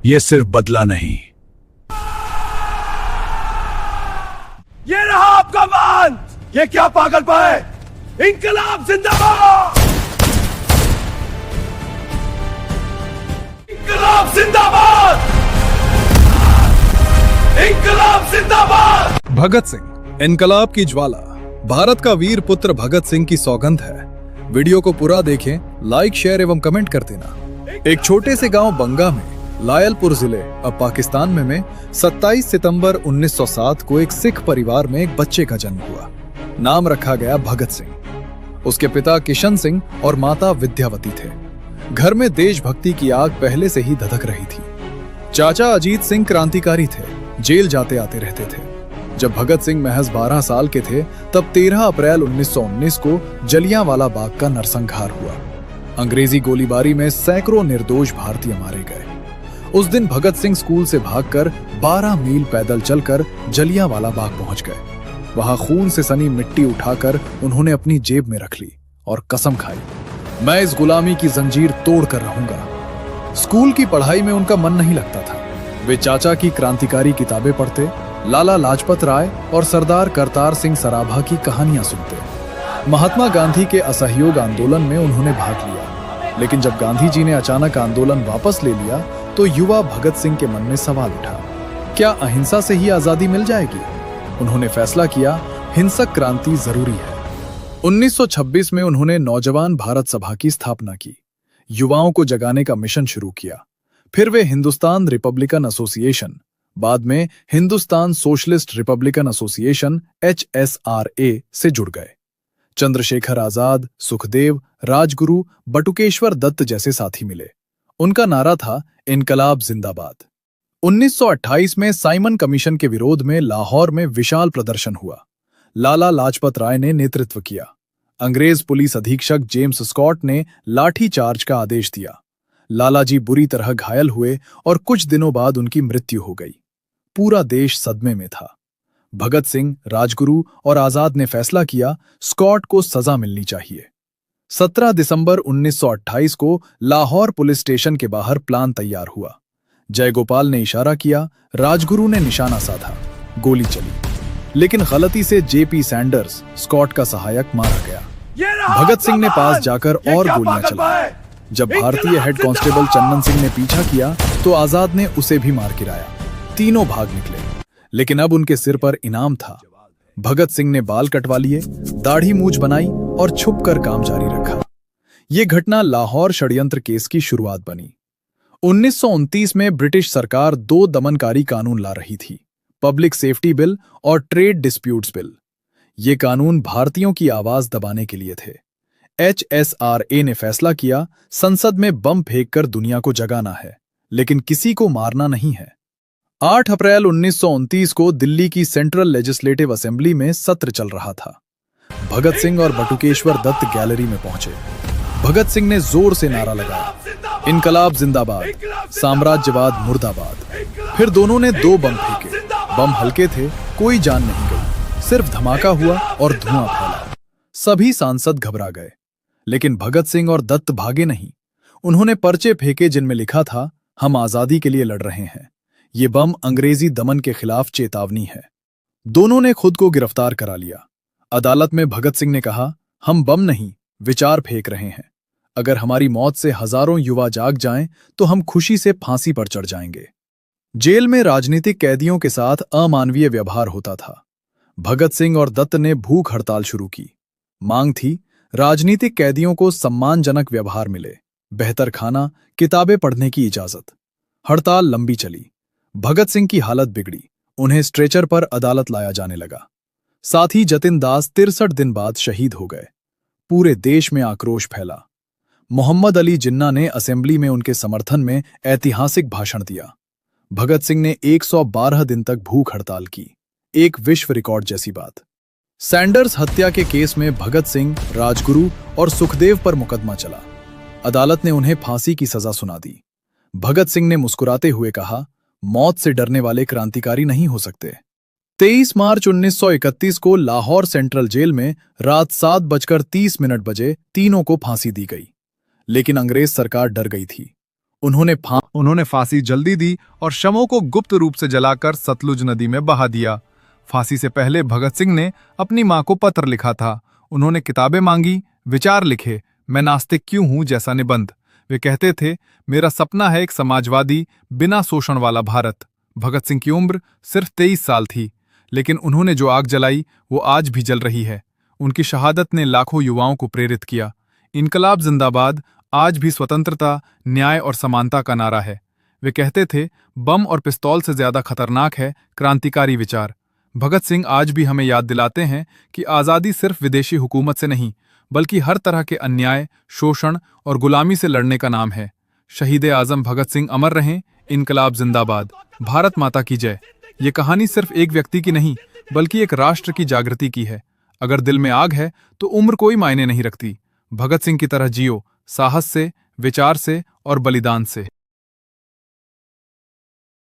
ये सिर्फ बदला नहीं, ये रहा आपका मान। ये क्या पागलपन है? इंकलाब जिंदाबाद! इंकलाब जिंदाबाद! इंकलाब जिंदाबाद! भगत सिंह, इनकलाब की ज्वाला, भारत का वीर पुत्र भगत सिंह की सौगंध है। वीडियो को पूरा देखें, लाइक, शेयर एवं कमेंट कर देना। एक छोटे से गांव बंगा में लायलपुर जिले अब पाकिस्तान में 27 सितंबर 1907 को एक सिख परिवार में एक बच्चे का जन्म हुआ। नाम रखा गया भगत सिंह। उसके पिता किशन सिंह और माता विद्यावती थे। घर में देशभक्ति की आग पहले से ही धधक रही थी। चाचा अजीत सिंह क्रांतिकारी थे, जेल जाते आते रहते थे। जब भगत सिंह महज 12 साल के थे तब 13 अप्रैल 1919 को जलियांवाला बाग का नरसंहार हुआ। अंग्रेजी गोलीबारी में सैकड़ों निर्दोष भारतीय मारे गए। उस दिन भगत सिंह स्कूल से भागकर 12 मील पैदल चलकर जलियांवाला बाग पहुंच गए। वहां खून से सनी मिट्टी उठाकर उन्होंने अपनी जेब में रख ली और कसम खाई, मैं इस गुलामी की जंजीर तोड़ कर रहूंगा। स्कूल की पढ़ाई में उनका मन नहीं लगता था। वे चाचा की क्रांतिकारी किताबें पढ़ते, लाला लाजपत राय और सरदार करतार सिंह सराभा की कहानियां सुनते। महात्मा गांधी के असहयोग आंदोलन में उन्होंने भाग लिया, लेकिन जब गांधी जी ने अचानक आंदोलन वापस ले लिया तो युवा भगत सिंह के मन में सवाल उठा, क्या अहिंसा से ही आजादी मिल जाएगी? उन्होंने फैसला किया, हिंसक क्रांति जरूरी है। 1926 में उन्होंने नौजवान भारत सभा की स्थापना की, युवाओं को जगाने का मिशन शुरू किया। फिर वे हिंदुस्तान रिपब्लिकन एसोसिएशन, बाद में Hindustan socialist Republican association HSRA से जुड़ गए। चंद्रशेखर आजाद, सुखदेव, राजगुरु, बटुकेश्वर दत्त जैसे साथी मिले। उनका नारा था, इनकलाब जिंदाबाद। 1928 में साइमन कमीशन के विरोध में लाहौर में विशाल प्रदर्शन हुआ। लाला लाजपत राय ने नेतृत्व किया। अंग्रेज पुलिस अधीक्षक जेम्स स्कॉट ने लाठी चार्ज का आदेश दिया। लालाजी बुरी तरह घायल हुए और कुछ दिनों बाद उनकी मृत्यु हो गई। पूरा देश सदमे में था। भगत सिंह, राजगुरु और आजाद ने फैसला किया, स्कॉट को सजा मिलनी चाहिए। 17 दिसंबर 1928 को लाहौर पुलिस स्टेशन के बाहर प्लान तैयार हुआ। जयगोपाल ने इशारा किया, राजगुरु ने निशाना साधा, गोली चली, लेकिन गलती से जेपी सैंडर्स, स्कॉट का सहायक, मारा गया। भगत सिंह ने पास जाकर और गोलियां चलाई। जब भारतीय हेड कांस्टेबल चन्नन सिंह ने पीछा किया तो आजाद ने उसे भी मार गिराया। तीनों भाग निकले, लेकिन अब उनके सिर पर इनाम था। भगत सिंह ने बाल कटवा लिए, दाढ़ी मूछ बनाई और छुपकर काम जारी रखा। यह घटना लाहौर षड्यंत्र केस की शुरुआत बनी। 1929 में ब्रिटिश सरकार 2 दमनकारी कानून ला रही थी, पब्लिक सेफ्टी बिल और ट्रेड डिस्प्यूट्स बिल। ये कानून भारतीयों की आवाज दबाने के लिए थे। HSRA ने फैसला किया, संसद में बम फेंककर दुनिया को जगाना है, लेकिन किसी को मारना नहीं है। 8 अप्रैल 1929 को दिल्ली की सेंट्रल लेजिस्लेटिव असेंबली में सत्र चल रहा था। भगत सिंह और बटुकेश्वर दत्त गैलरी में पहुंचे। भगत सिंह ने जोर से नारा लगाया, इनकलाब जिंदाबाद, साम्राज्यवाद मुर्दाबाद। फिर दोनों ने 2 बम फेंके। बम हल्के थे, कोई जान नहीं गई, सिर्फ धमाका हुआ और धुआं फैला। सभी सांसद घबरा गए, लेकिन भगत सिंह और दत्त भागे नहीं। उन्होंने पर्चे फेंके जिनमें लिखा था, हम आजादी के लिए लड़ रहे हैं। ये बम अंग्रेजी दमन के खिलाफ चेतावनी है। दोनों ने खुद को गिरफ्तार करा लिया। अदालत में भगत सिंह ने कहा, हम बम नहीं, विचार फेंक रहे हैं। अगर हमारी मौत से हजारों युवा जाग जाएं तो हम खुशी से फांसी पर चढ़ जाएंगे। जेल में राजनीतिक कैदियों के साथ अमानवीय व्यवहार होता था। भगत सिंह और दत्त ने भूख हड़ताल शुरू की। मांग थी, राजनीतिक कैदियों को सम्मानजनक व्यवहार मिले, बेहतर खाना, किताबें पढ़ने की इजाजत। हड़ताल लंबी चली। भगत सिंह की हालत बिगड़ी। उन्हें स्ट्रेचर पर अदालत लाया जाने लगा। साथी जतिन दास 63 दिन बाद शहीद हो गए। पूरे देश में आक्रोश फैला। मोहम्मद अली जिन्ना ने असेंबली में उनके समर्थन में ऐतिहासिक भाषण दिया। भगत सिंह ने 112 दिन तक भूख हड़ताल की, एक विश्व रिकॉर्ड जैसी बात। सैंडर्स हत्या के केस में भगत सिंह, राजगुरु और सुखदेव पर मुकदमा चला। अदालत ने उन्हें फांसी की सजा सुना दी। भगत सिंह ने मुस्कुराते हुए कहा, मौत से डरने वाले क्रांतिकारी नहीं हो सकते। 23 मार्च 1931 को लाहौर सेंट्रल जेल में रात 7:30 बजे तीनों को फांसी दी गई। लेकिन अंग्रेज सरकार डर गई थी। उन्होंने फांसी जल्दी दी और शवों को गुप्त रूप से जलाकर सतलुज नदी में बहा दिया। फांसी से पहले भगत सिंह ने अपनी मां को पत्र लिखा था। उन्होंने किताबें मांगी, विचार लिखे, मैं नास्तिक क्यों हूं जैसा निबंध। वे कहते थे, मेरा सपना है एक समाजवादी, बिना शोषण वाला भारत। भगत सिंह की उम्र सिर्फ 23 साल थी, लेकिन उन्होंने जो आग जलाई वो आज भी जल रही है। उनकी शहादत ने लाखों युवाओं को प्रेरित किया। इनकलाब जिंदाबाद आज भी स्वतंत्रता, न्याय और समानता का नारा है। वे कहते थे, बम और पिस्तौल से ज्यादा खतरनाक है क्रांतिकारी विचार। भगत सिंह आज भी हमें याद दिलाते हैं कि आज़ादी सिर्फ विदेशी हुकूमत से नहीं, बल्कि हर तरह के अन्याय, शोषण और गुलामी से लड़ने का नाम है। शहीद आजम भगत सिंह अमर रहें, इनकलाब जिंदाबाद, भारत माता की जय। ये कहानी सिर्फ एक व्यक्ति की नहीं, बल्कि एक राष्ट्र की जागृति की है। अगर दिल में आग है तो उम्र कोई मायने नहीं रखती। भगत सिंह की तरह जियो, साहस से, विचार से और बलिदान से।